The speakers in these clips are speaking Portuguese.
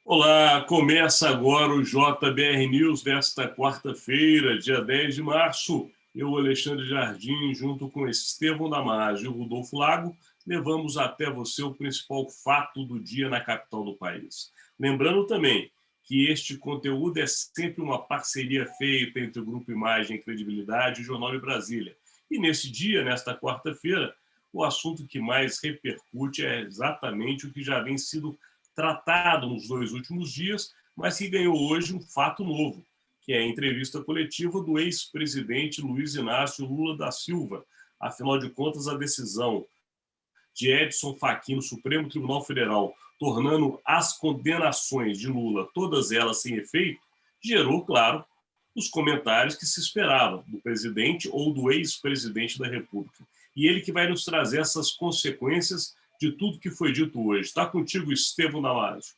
Olá, começa agora o JBR News desta quarta-feira, dia 10 de março. Eu, Alexandre Jardim, junto com Estevão Damasio e Rodolfo Lago, levamos até você o principal fato do dia na capital do país. Lembrando também que este conteúdo é sempre uma parceria feita entre o Grupo Imagem e Credibilidade e o Jornal de Brasília. E nesse dia, nesta quarta-feira, o assunto que mais repercute é exatamente o que já vem sido tratado nos 2 últimos dias, mas que ganhou hoje um fato novo, que é a entrevista coletiva do ex-presidente Luiz Inácio Lula da Silva. Afinal de contas, a decisão de Edson Fachin no Supremo Tribunal Federal, tornando as condenações de Lula, todas elas sem efeito, gerou, claro, os comentários que se esperava do presidente ou do ex-presidente da República. E ele que vai nos trazer essas consequências de tudo que foi dito hoje. Está contigo, Estevão Damasio.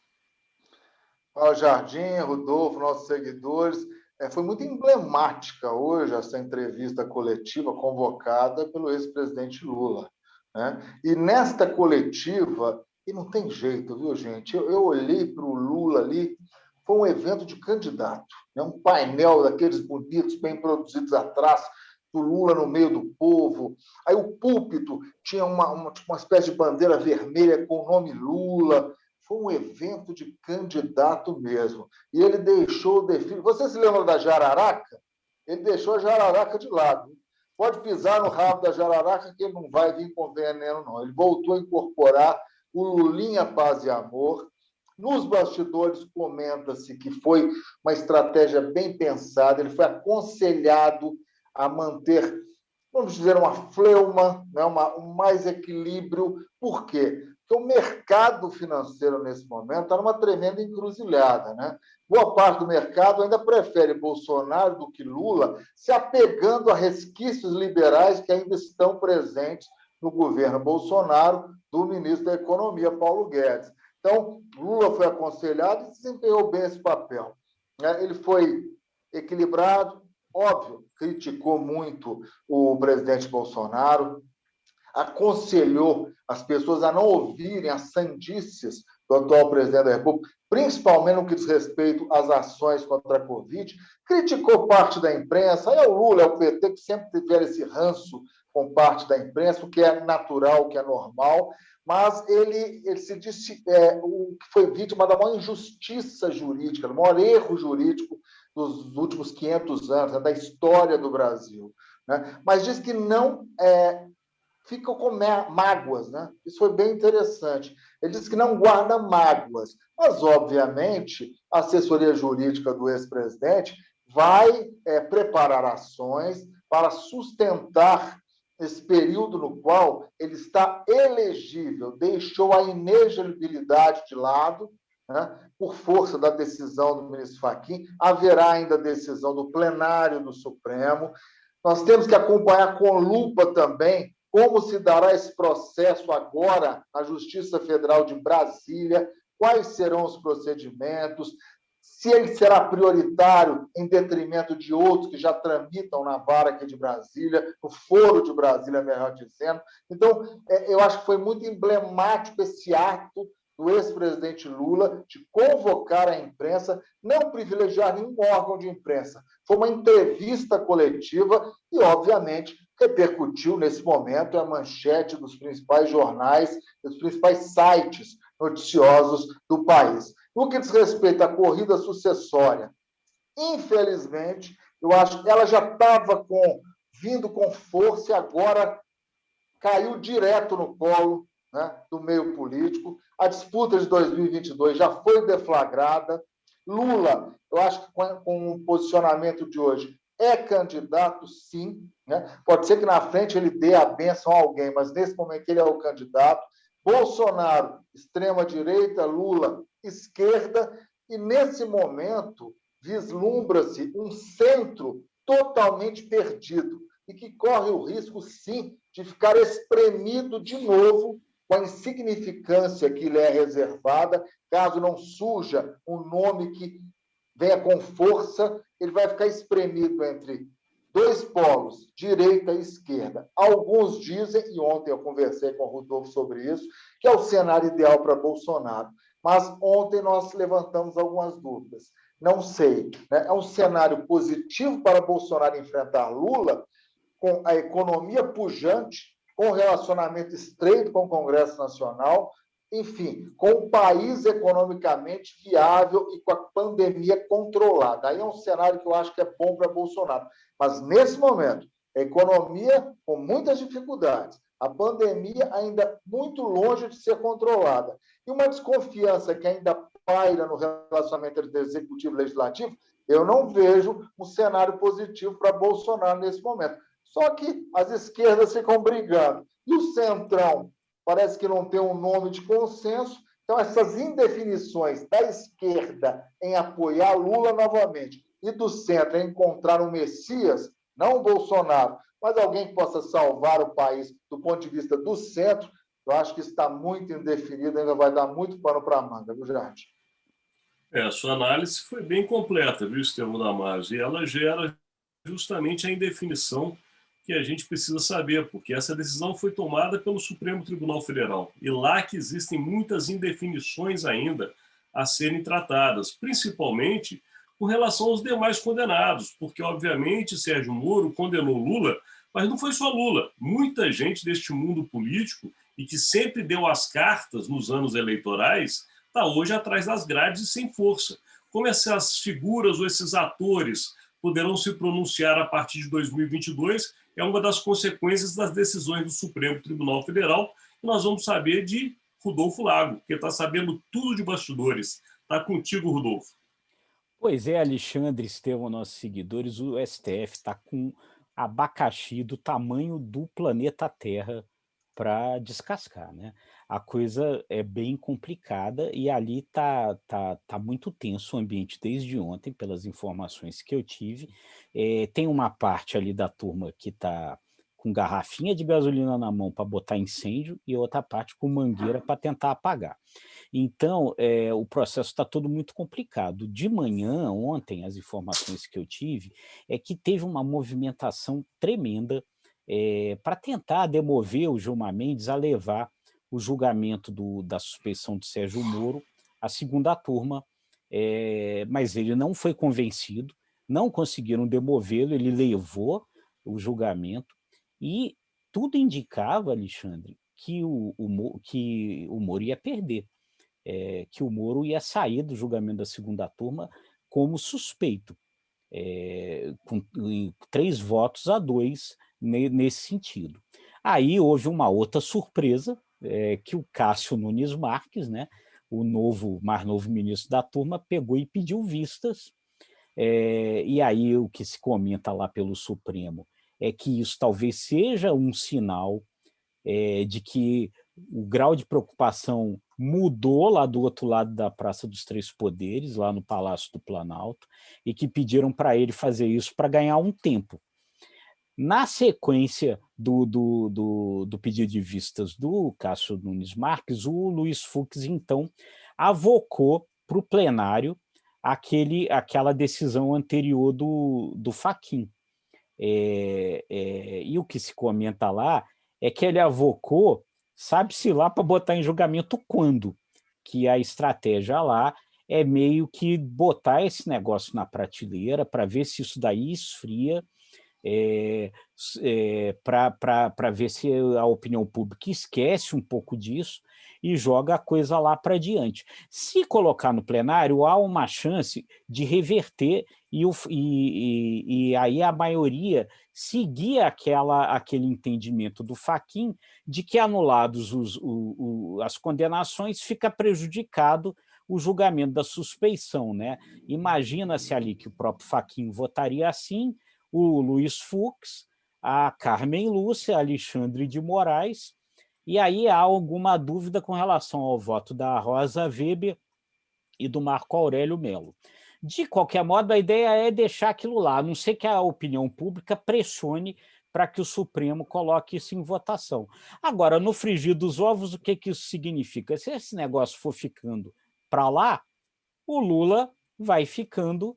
Ao Jardim, Rodolfo, nossos seguidores. Foi muito emblemática hoje essa entrevista coletiva convocada pelo ex-presidente Lula, né? E nesta coletiva, e não tem jeito, viu, gente? Eu olhei para o Lula ali, foi um evento de candidato, né? Um painel daqueles bonitos, bem produzidos atrás, do Lula no meio do povo. Aí o púlpito tinha uma espécie de bandeira vermelha com o nome Lula. Foi um evento de candidato mesmo. E ele deixou o desfile. Você se lembra da jararaca? Ele deixou a jararaca de lado. Pode pisar no rabo da jararaca que ele não vai vir com veneno, não. Ele voltou a incorporar o Lulinha Paz e Amor. Nos bastidores comenta-se que foi uma estratégia bem pensada. Ele foi aconselhado a manter, vamos dizer, uma fleuma, né? um mais equilíbrio. Por quê? Porque o mercado financeiro, nesse momento, está numa tremenda encruzilhada, né? Boa parte do mercado ainda prefere Bolsonaro do que Lula, se apegando a resquícios liberais que ainda estão presentes no governo Bolsonaro, do ministro da Economia, Paulo Guedes. Então, Lula foi aconselhado e desempenhou bem esse papel. Ele foi equilibrado, óbvio, criticou muito o presidente Bolsonaro, aconselhou as pessoas a não ouvirem as sandices do atual presidente da República, principalmente no que diz respeito às ações contra a Covid, criticou parte da imprensa, é o Lula, é o PT, que sempre tiveram esse ranço com parte da imprensa, o que é natural, o que é normal, mas ele se disse o que foi vítima da maior injustiça jurídica, do maior erro jurídico dos últimos 500 anos, né, da história do Brasil, né? Mas diz que não fica com mágoas, né? Isso foi bem interessante. Ele disse que não guarda mágoas, mas, obviamente, a assessoria jurídica do ex-presidente vai preparar ações para sustentar esse período no qual ele está elegível, deixou a inelegibilidade de lado, né, por força da decisão do ministro Fachin. Haverá ainda decisão do plenário do Supremo. Nós temos que acompanhar com lupa também como se dará esse processo agora na Justiça Federal de Brasília, quais serão os procedimentos, se ele será prioritário em detrimento de outros que já tramitam na vara aqui de Brasília, no foro de Brasília, melhor dizendo. Então, eu acho que foi muito emblemático esse ato do ex-presidente Lula de convocar a imprensa, não privilegiar nenhum órgão de imprensa. Foi uma entrevista coletiva e, obviamente, repercutiu nesse momento a manchete dos principais jornais, dos principais sites noticiosos do país. No que diz respeito à corrida sucessória, infelizmente, eu acho que ela já estava vindo com força e agora caiu direto no colo, né, do meio político. A disputa de 2022 já foi deflagrada. Lula, eu acho que com o posicionamento de hoje, é candidato, sim, né? Pode ser que na frente ele dê a bênção a alguém, mas nesse momento ele é o candidato. Bolsonaro, extrema-direita, Lula, esquerda, e nesse momento vislumbra-se um centro totalmente perdido e que corre o risco, sim, de ficar espremido de novo com a insignificância que lhe é reservada, caso não surja um nome que venha com força, ele vai ficar espremido entre dois polos, direita e esquerda. Alguns dizem, e ontem eu conversei com o Rodolfo sobre isso, que é o cenário ideal para Bolsonaro. mas ontem nós levantamos algumas dúvidas. Não sei, né? É um cenário positivo para Bolsonaro enfrentar Lula, com a economia pujante, com o relacionamento estreito com o Congresso Nacional, enfim, com o país economicamente viável e com a pandemia controlada. Aí é um cenário que eu acho que é bom para Bolsonaro. Mas, nesse momento, a economia com muitas dificuldades, a pandemia ainda muito longe de ser controlada, e uma desconfiança que ainda paira no relacionamento entre executivo e legislativo, eu não vejo um cenário positivo para Bolsonaro nesse momento. Só que as esquerdas ficam brigando. E o Centrão parece que não tem um nome de consenso. Então, essas indefinições da esquerda em apoiar Lula novamente e do centro em encontrar um Messias, não o Bolsonaro, mas alguém que possa salvar o país do ponto de vista do centro, eu acho que está muito indefinido, ainda vai dar muito pano para a manga, viu, Jardim? A sua análise foi bem completa, viu, Estevão Damasio? E ela gera justamente a indefinição que a gente precisa saber, porque essa decisão foi tomada pelo Supremo Tribunal Federal. E lá que existem muitas indefinições ainda a serem tratadas, principalmente com relação aos demais condenados, porque, obviamente, Sérgio Moro condenou Lula, mas não foi só Lula. Muita gente deste mundo político e que sempre deu as cartas nos anos eleitorais está hoje atrás das grades e sem força. Como essas figuras ou esses atores poderão se pronunciar a partir de 2022 é uma das consequências das decisões do Supremo Tribunal Federal, e nós vamos saber de Rodolfo Lago, que está sabendo tudo de bastidores. Está contigo, Rodolfo. Pois é, Alexandre, Estevão, nossos seguidores, o STF está com abacaxi do tamanho do planeta Terra para descascar, né? A coisa é bem complicada e ali tá muito tenso o ambiente desde ontem, pelas informações que eu tive. Tem uma parte ali da turma que está com garrafinha de gasolina na mão para botar incêndio e outra parte com mangueira para tentar apagar. Então, o processo está todo muito complicado. De manhã, ontem, as informações que eu tive é que teve uma movimentação tremenda para tentar demover o Gilmar Mendes a levar o julgamento da suspeição de Sérgio Moro à segunda turma, mas ele não foi convencido, não conseguiram demovê-lo, ele levou o julgamento e tudo indicava, Alexandre, que que o Moro ia perder. Que o Moro ia sair do julgamento da segunda turma como suspeito, com 3 votos a 2 nesse sentido. Aí houve uma outra surpresa, que o Cássio Nunes Marques, né, o mais novo ministro da turma, pegou e pediu vistas, e aí o que se comenta lá pelo Supremo é que isso talvez seja um sinal de que o grau de preocupação mudou lá do outro lado da Praça dos Três Poderes, lá no Palácio do Planalto, e que pediram para ele fazer isso para ganhar um tempo. Na sequência do pedido de vistas do Cássio Nunes Marques, o Luiz Fux, então, avocou para o plenário aquela decisão anterior do Fachin. E o que se comenta lá é que ele avocou, sabe-se lá para botar em julgamento quando, que a estratégia lá é meio que botar esse negócio na prateleira para ver se isso daí esfria, para ver se a opinião pública esquece um pouco disso e joga a coisa lá para diante. Se colocar no plenário, há uma chance de reverter e aí a maioria seguir aquele entendimento do Fachin de que, anulados as condenações, fica prejudicado o julgamento da suspeição, né? Imagina-se ali que o próprio Fachin votaria assim, o Luiz Fux, a Carmen Lúcia, Alexandre de Moraes, e aí há alguma dúvida com relação ao voto da Rosa Weber e do Marco Aurélio Melo. De qualquer modo, a ideia é deixar aquilo lá, a não ser que a opinião pública pressione para que o Supremo coloque isso em votação. Agora, no frigir dos ovos, o que isso significa? Se esse negócio for ficando para lá, o Lula vai ficando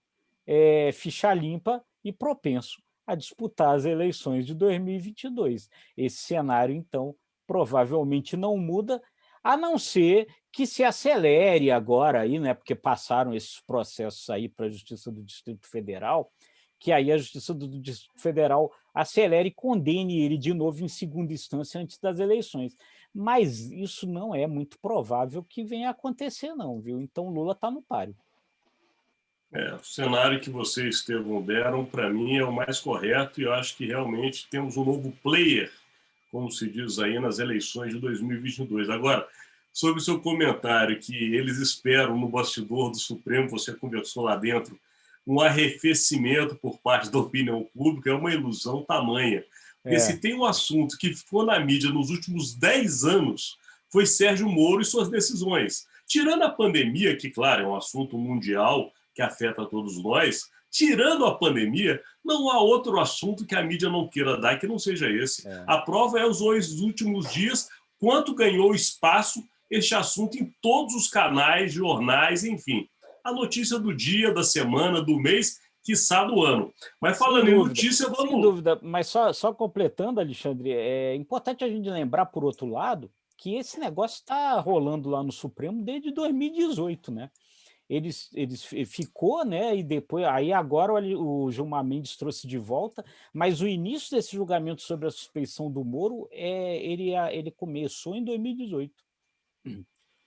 ficha limpa e propenso a disputar as eleições de 2022. Esse cenário, então, provavelmente não muda, a não ser que se acelere agora aí, né, porque passaram esses processos aí para a Justiça do Distrito Federal, que aí a Justiça do Distrito Federal acelere e condene ele de novo em segunda instância antes das eleições. Mas isso não é muito provável que venha a acontecer, não, viu? Então Lula está no páreo. O cenário que você, Estevão, deram, para mim, é o mais correto, e eu acho que realmente temos um novo player, como se diz aí, nas eleições de 2022. Agora, sobre o seu comentário, que eles esperam no bastidor do Supremo, você conversou lá dentro, um arrefecimento por parte da opinião pública, é uma ilusão tamanha. Porque se tem um assunto que ficou na mídia nos últimos 10 anos, foi Sérgio Moro e suas decisões. Tirando a pandemia, que, claro, é um assunto mundial, que afeta a todos nós, tirando a pandemia, não há outro assunto que a mídia não queira dar que não seja esse. A prova é os últimos dias, quanto ganhou espaço este assunto em todos os canais, jornais, enfim. A notícia do dia, da semana, do mês, quiçá do ano. Mas falando em notícia, vamos... Sem dúvida, mas só completando, Alexandre, é importante a gente lembrar, por outro lado, que esse negócio está rolando lá no Supremo desde 2018, né? Eles ficou, né? E depois, aí agora o Gilmar Mendes trouxe de volta, mas o início desse julgamento sobre a suspeição do Moro ele começou em 2018.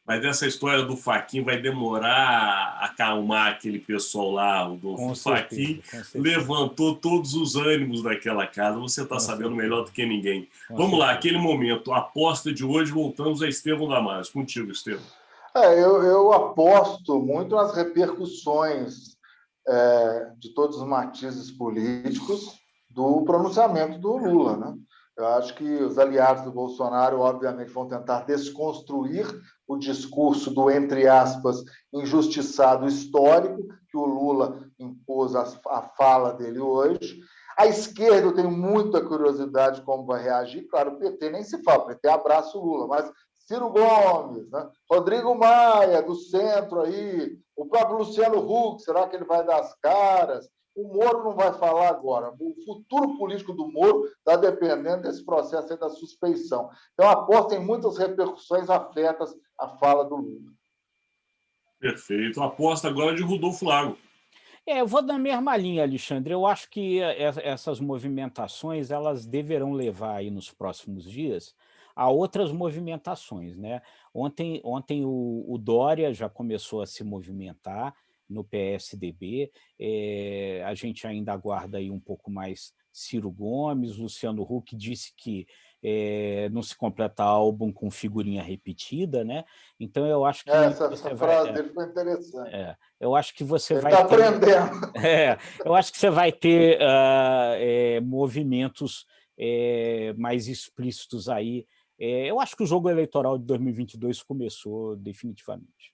Mas essa história do Fachin vai demorar a acalmar aquele pessoal lá. O Fachin levantou todos os ânimos daquela casa. Você está sabendo melhor do que ninguém. Vamos lá, aquele momento. A aposta de hoje, voltamos a Estevão Damaso. Contigo, Estevão. Eu aposto muito nas repercussões de todos os matizes políticos do pronunciamento do Lula, né? Eu acho que os aliados do Bolsonaro, obviamente, vão tentar desconstruir o discurso do, entre aspas, injustiçado histórico que o Lula impôs à fala dele hoje. A esquerda, eu tenho muita curiosidade como vai reagir. Claro, o PT nem se fala, o PT abraça o Lula, mas Ciro Gomes, né? Rodrigo Maia, do centro aí, o próprio Luciano Huck, será que ele vai dar as caras? O Moro não vai falar agora. O futuro político do Moro está dependendo desse processo aí da suspeição. Então, aposto em muitas repercussões afetas à fala do Lula. Perfeito. Aposta agora de Rodolfo Lago. Eu vou na mesma linha, Alexandre. Eu acho que essas movimentações elas deverão levar aí nos próximos dias a outras movimentações, né? Ontem o Dória já começou a se movimentar no PSDB, a gente ainda aguarda aí um pouco mais Ciro Gomes. Luciano Huck disse que não se completa álbum com figurinha repetida, né? Então eu acho que essa frase dele foi interessante. Eu acho que você vai ter... aprendendo. Eu acho que você vai ter movimentos mais explícitos aí. Eu acho que o jogo eleitoral de 2022 começou definitivamente.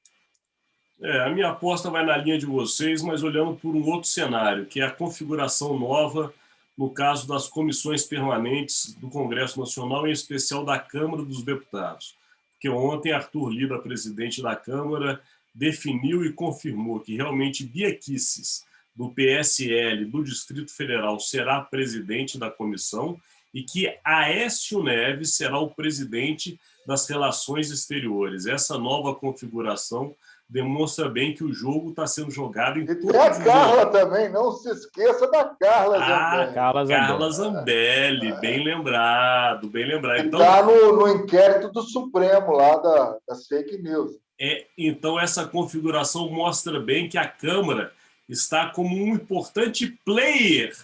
A minha aposta vai na linha de vocês, mas olhando por um outro cenário, que é a configuração nova, no caso das comissões permanentes do Congresso Nacional, em especial da Câmara dos Deputados. Porque ontem Arthur Lira, presidente da Câmara, definiu e confirmou que realmente Bia Kicis, do PSL do Distrito Federal, será presidente da comissão e que Aécio Neves será o presidente das Relações Exteriores. Essa nova configuração demonstra bem que o jogo está sendo jogado em todos os... E a Carla também, não se esqueça da Carla Zambelli. Carla Zambelli, bem lembrado, bem lembrado. Então, está no inquérito do Supremo, lá das fake news. Então, essa configuração mostra bem que a Câmara está como um importante player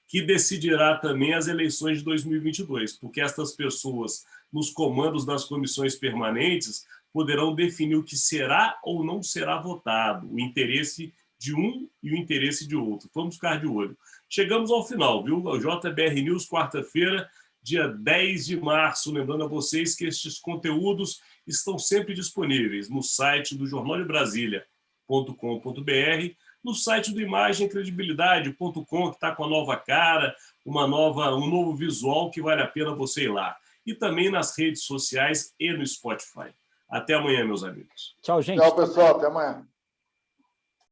que decidirá também as eleições de 2022, porque estas pessoas, nos comandos das comissões permanentes, poderão definir o que será ou não será votado, o interesse de um e o interesse de outro. Vamos ficar de olho. Chegamos ao final, viu? O JBR News, quarta-feira, dia 10 de março. Lembrando a vocês que estes conteúdos estão sempre disponíveis no site do Jornal de Brasília.com.br, no site do imagemcredibilidade.com, que está com a nova cara, um novo visual que vale a pena você ir lá. E também nas redes sociais e no Spotify. Até amanhã, meus amigos. Tchau, gente. Tchau, pessoal. Até amanhã.